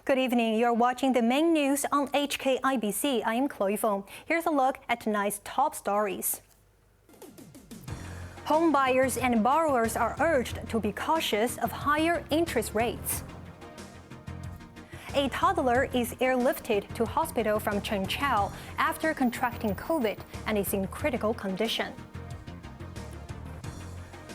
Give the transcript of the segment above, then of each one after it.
Good evening. You're watching the main news on HKIBC. I am Chloe Feng. Here's a look at tonight's top stories. Home buyers and borrowers are urged to be cautious of higher interest rates. A toddler is airlifted to hospital from Cheung Chau after contracting COVID and is in critical condition.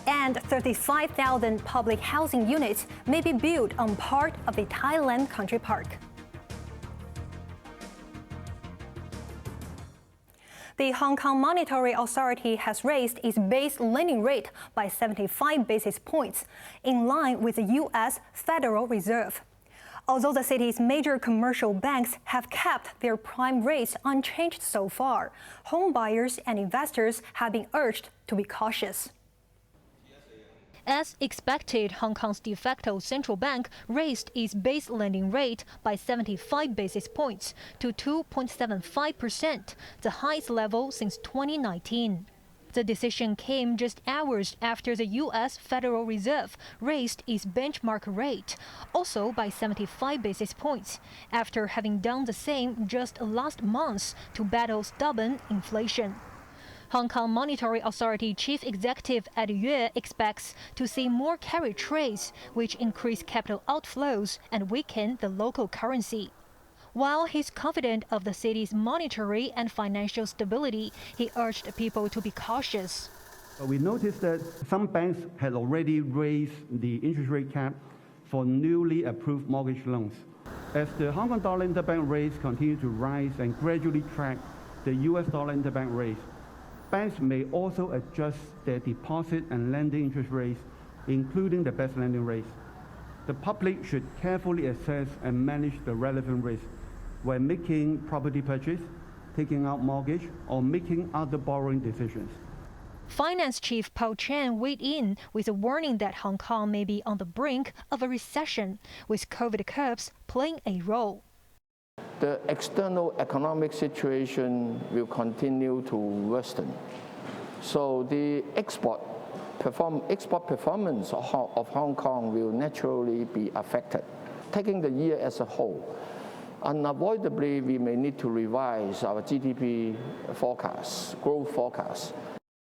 And 35,000 public housing units may be built on part of the Tai Lam Country Park. The Hong Kong Monetary Authority has raised its base lending rate by 75 basis points, in line with the U.S. Federal Reserve. Although the city's major commercial banks have kept their prime rates unchanged so far, home buyers and investors have been urged to be cautious. As expected, Hong Kong's de facto central bank raised its base lending rate by 75 basis points to 2.75%, the highest level since 2019. The decision came just hours after the U.S. Federal Reserve raised its benchmark rate, also by 75 basis points, after having done the same just last month to battle stubborn inflation. Hong Kong Monetary Authority Chief Executive Eddie Yue expects to see more carry trades, which increase capital outflows and weaken the local currency. While he's confident of the city's monetary and financial stability, he urged people to be cautious. We noticed that some banks had already raised the interest rate cap for newly approved mortgage loans. As the Hong Kong dollar interbank rates continue to rise and gradually track the US dollar interbank rates, banks may also adjust their deposit and lending interest rates, including the best lending rates. The public should carefully assess and manage the relevant risks when making property purchase, taking out mortgage, or making other borrowing decisions. Finance Chief Paul Chen weighed in with a warning that Hong Kong may be on the brink of a recession, with COVID curbs playing a role. The external economic situation will continue to worsen. So the export performance of Hong Kong will naturally be affected. Taking the year as a whole, unavoidably we may need to revise our GDP forecast, growth forecast.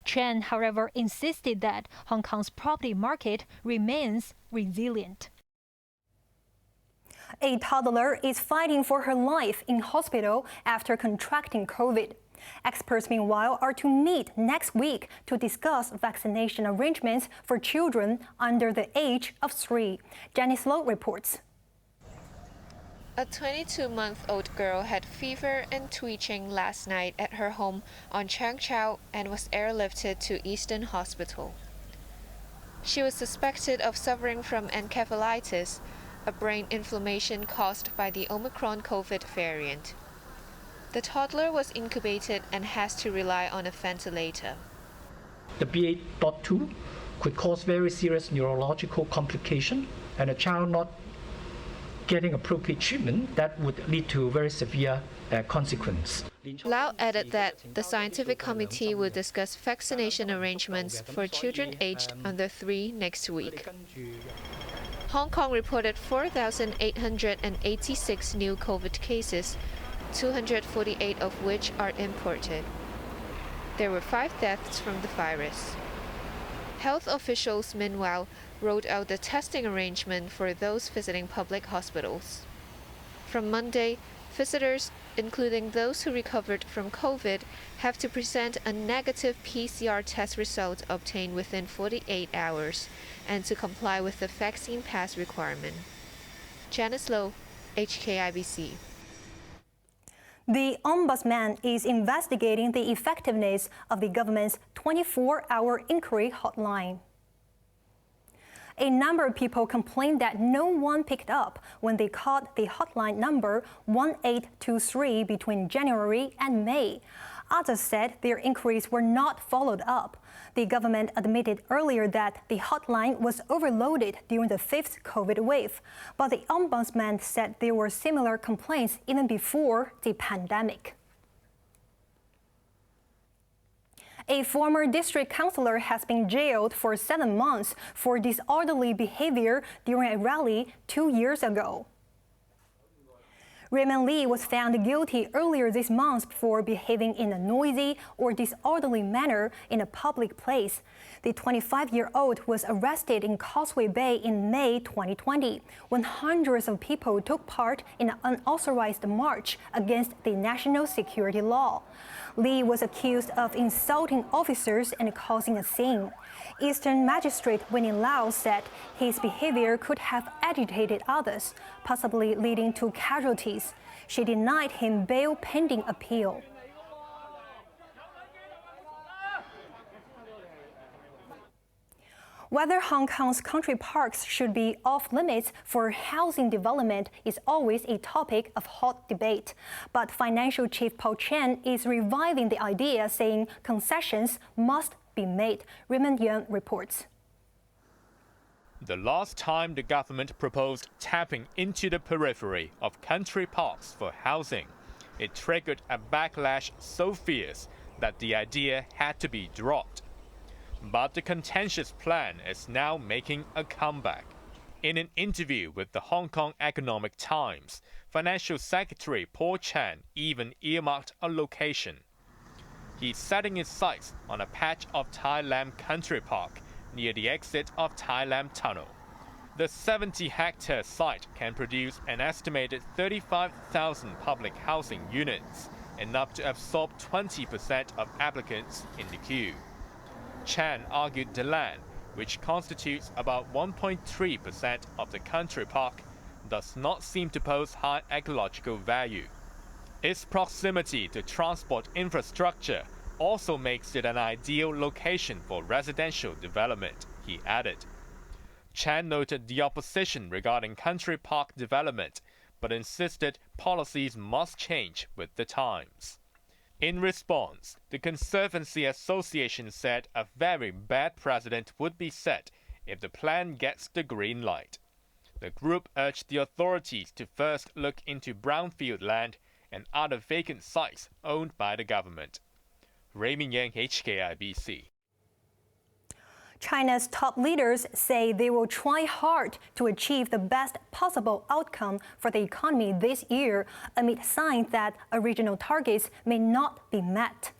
Chen, however, insisted that Hong Kong's property market remains resilient. A toddler is fighting for her life in hospital after contracting COVID. Experts, meanwhile, are to meet next week to discuss vaccination arrangements for children under the age of 3. Janice Low reports. A 22-month-old girl had fever and twitching last night at her home on Cheung Chau and was airlifted to Eastern Hospital. She was suspected of suffering from encephalitis, a brain inflammation caused by the Omicron COVID variant. The toddler was incubated and has to rely on a ventilator. The BA.2 could cause very serious neurological complication, and a child not getting appropriate treatment that would lead to very severe consequence. Lau added that the scientific committee will discuss vaccination arrangements for children aged under 3 next week. Hong Kong reported 4,886 new COVID cases, 248 of which are imported. There were 5 deaths from the virus. Health officials, meanwhile, rolled out the testing arrangement for those visiting public hospitals. From Monday, visitors, including those who recovered from COVID, have to present a negative PCR test result obtained within 48 hours and to comply with the vaccine pass requirement. Janice Low, HKIBC. The Ombudsman is investigating the effectiveness of the government's 24-hour inquiry hotline. A number of people complained that no one picked up when they called the hotline number 1823 between January and May. Others said their inquiries were not followed up. The government admitted earlier that the hotline was overloaded during the 5th COVID wave, but the Ombudsman said there were similar complaints even before the pandemic. A former district councillor has been jailed for 7 months for disorderly behavior during a rally 2 years ago. Raymond Lee was found guilty earlier this month for behaving in a noisy or disorderly manner in a public place. The 25-year-old was arrested in Causeway Bay in May 2020 when hundreds of people took part in an unauthorized march against the national security law. Lee was accused of insulting officers and causing a scene. Eastern Magistrate Winnie Lau said his behavior could have agitated others, possibly leading to casualties. She denied him bail pending appeal. Whether Hong Kong's country parks should be off-limits for housing development is always a topic of hot debate. But financial chief Paul Chen is reviving the idea, saying concessions must be made. Raymond Yuan reports. The last time the government proposed tapping into the periphery of country parks for housing, it triggered a backlash so fierce that the idea had to be dropped. But the contentious plan is now making a comeback. In an interview with the Hong Kong Economic Times, Financial Secretary Paul Chan even earmarked a location. He's setting his sights on a patch of Tai Lam Country Park near the exit of Tai Lam Tunnel. The 70-hectare site can produce an estimated 35,000 public housing units, enough to absorb 20% of applicants in the queue. Chan argued the land, which constitutes about 1.3% of the country park, does not seem to pose high ecological value. Its proximity to transport infrastructure also makes it an ideal location for residential development, he added. Chan noted the opposition regarding country park development, but insisted policies must change with the times. In response, the Conservancy Association said a very bad precedent would be set if the plan gets the green light. The group urged the authorities to first look into brownfield land and other vacant sites owned by the government. Raymond Yang, HKIBC. China's top leaders say they will try hard to achieve the best possible outcome for the economy this year, amid signs that original targets may not be met.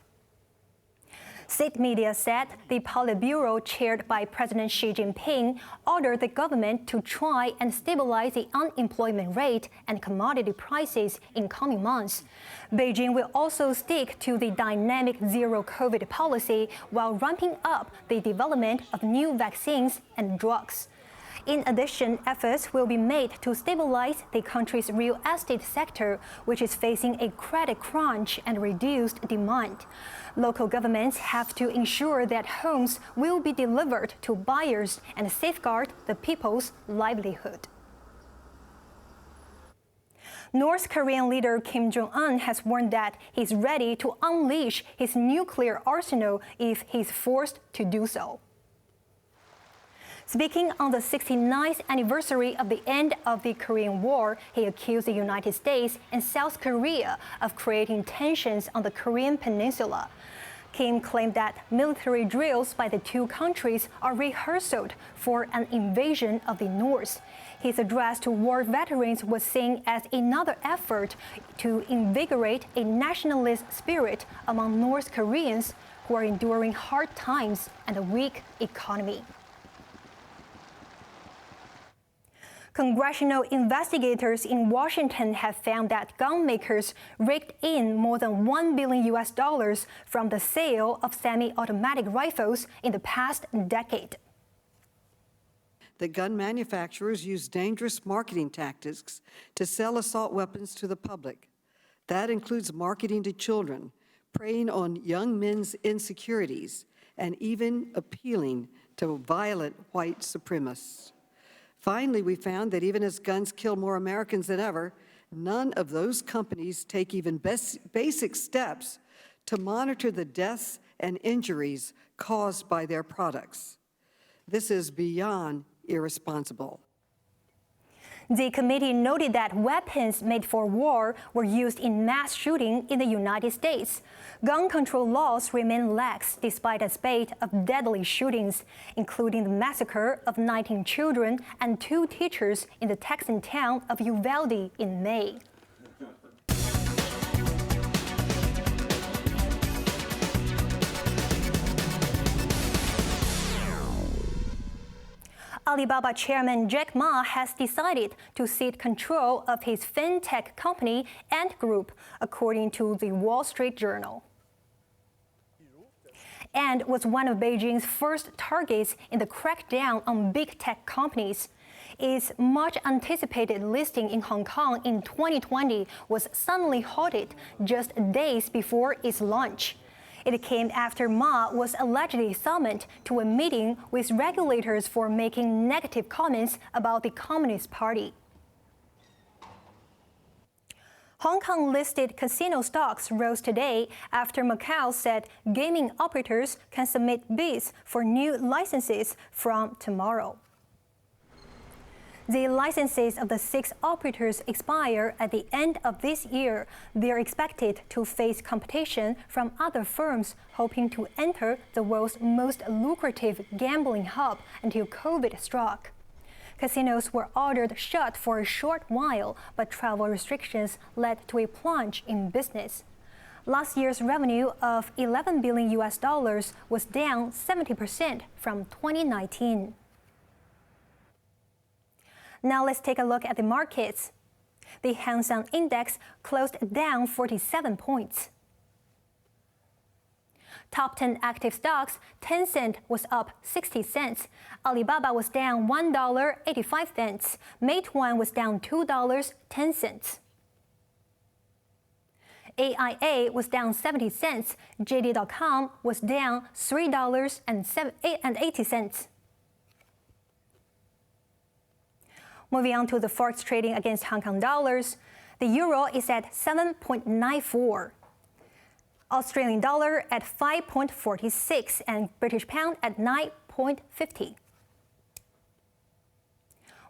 State media said the Politburo, chaired by President Xi Jinping, ordered the government to try and stabilize the unemployment rate and commodity prices in coming months. Beijing will also stick to the dynamic zero-COVID policy while ramping up the development of new vaccines and drugs. In addition, efforts will be made to stabilize the country's real estate sector, which is facing a credit crunch and reduced demand. Local governments have to ensure that homes will be delivered to buyers and safeguard the people's livelihood. North Korean leader Kim Jong-un has warned that he's ready to unleash his nuclear arsenal if he's forced to do so. Speaking on the 69th anniversary of the end of the Korean War, he accused the United States and South Korea of creating tensions on the Korean peninsula. Kim claimed that military drills by the two countries are rehearsed for an invasion of the North. His address to war veterans was seen as another effort to invigorate a nationalist spirit among North Koreans who are enduring hard times and a weak economy. Congressional investigators in Washington have found that gun makers raked in more than $1 billion from the sale of semi-automatic rifles in the past decade. The gun manufacturers use dangerous marketing tactics to sell assault weapons to the public. That includes marketing to children, preying on young men's insecurities, and even appealing to violent white supremacists. Finally, we found that even as guns kill more Americans than ever, none of those companies take even basic steps to monitor the deaths and injuries caused by their products. This is beyond irresponsible. The committee noted that weapons made for war were used in mass shooting in the United States. Gun control laws remain lax despite a spate of deadly shootings, including the massacre of 19 children and 2 teachers in the Texan town of Uvalde in May. Alibaba chairman Jack Ma has decided to cede control of his fintech company Ant Group, according to the Wall Street Journal. Ant was one of Beijing's first targets in the crackdown on big tech companies. Its much-anticipated listing in Hong Kong in 2020 was suddenly halted just days before its launch. It came after Ma was allegedly summoned to a meeting with regulators for making negative comments about the Communist Party. Hong Kong-listed casino stocks rose today after Macau said gaming operators can submit bids for new licenses from tomorrow. The licenses of the 6 operators expire at the end of this year. They are expected to face competition from other firms hoping to enter the world's most lucrative gambling hub until COVID struck. Casinos were ordered shut for a short while, but travel restrictions led to a plunge in business. Last year's revenue of $11 billion was down 70% from 2019. Now let's take a look at the markets. The Hang Seng Index closed down 47 points. Top 10 active stocks, Tencent was up 60 cents. Alibaba was down $1.85. Meituan was down $2.10. AIA was down 70 cents. JD.com was down $3.80. Moving on to the forex trading against Hong Kong dollars, the euro is at 7.94, Australian dollar at 5.46, and British pound at 9.50.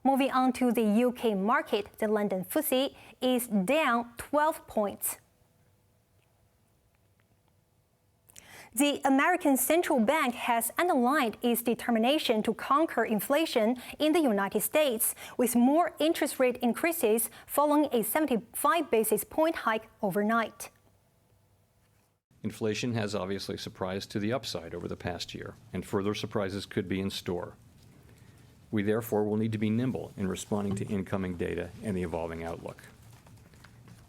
Moving on to the UK market, the London FTSE is down 12 points. The American Central Bank has underlined its determination to conquer inflation in the United States, with more interest rate increases following a 75 basis point hike overnight. Inflation has obviously surprised to the upside over the past year, and further surprises could be in store. We therefore will need to be nimble in responding to incoming data and the evolving outlook.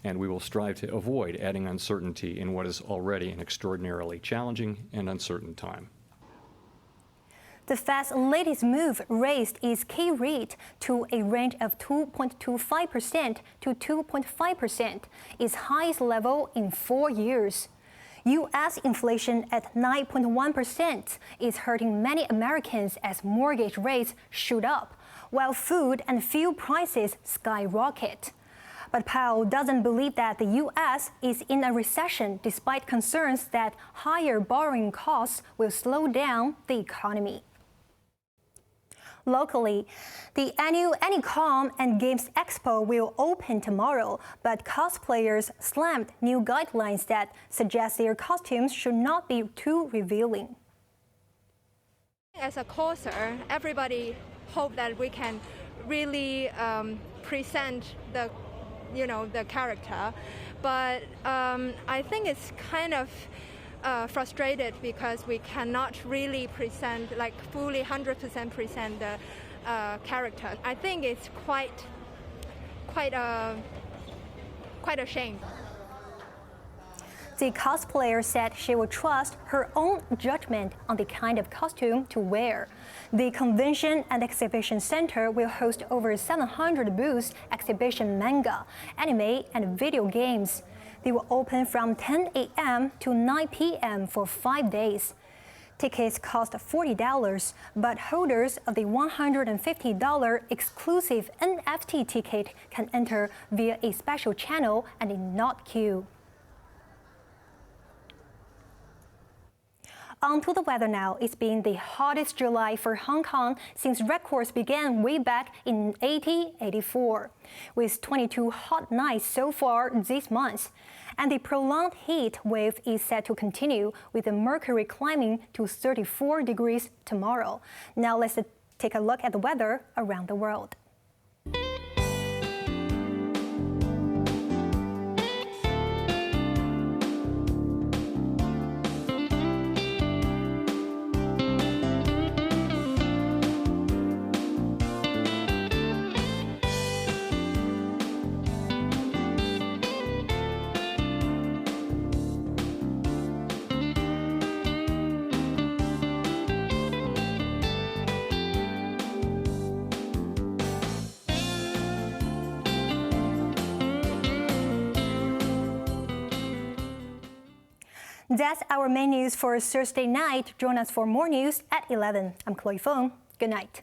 And we will strive to avoid adding uncertainty in what is already an extraordinarily challenging and uncertain time. The Fed's latest move raised its key rate to a range of 2.25% to 2.5%, its highest level in 4 years. U.S. inflation at 9.1% is hurting many Americans as mortgage rates shoot up, while food and fuel prices skyrocket. But Powell doesn't believe that the U.S. is in a recession despite concerns that higher borrowing costs will slow down the economy. Locally, the annual Anycom and Games Expo will open tomorrow, but cosplayers slammed new guidelines that suggest their costumes should not be too revealing. As a causer, everybody hope that we can really present the character, but I think it's kind of frustrated because we cannot really present, like fully 100% present the character. I think it's quite a shame. The cosplayer said she will trust her own judgment on the kind of costume to wear. The Convention and Exhibition Center will host over 700 booths exhibition manga, anime, and video games. They will open from 10 a.m. to 9 p.m. for 5 days. Tickets cost $40, but holders of the $150 exclusive NFT ticket can enter via a special channel and not queue. On to the weather now. It's been the hottest July for Hong Kong since records began way back in 1884, with 22 hot nights so far this month. And the prolonged heat wave is set to continue, with the mercury climbing to 34 degrees tomorrow. Now let's take a look at the weather around the world. That's our main news for Thursday night. Join us for more news at 11. I'm Chloe Feng. Good night.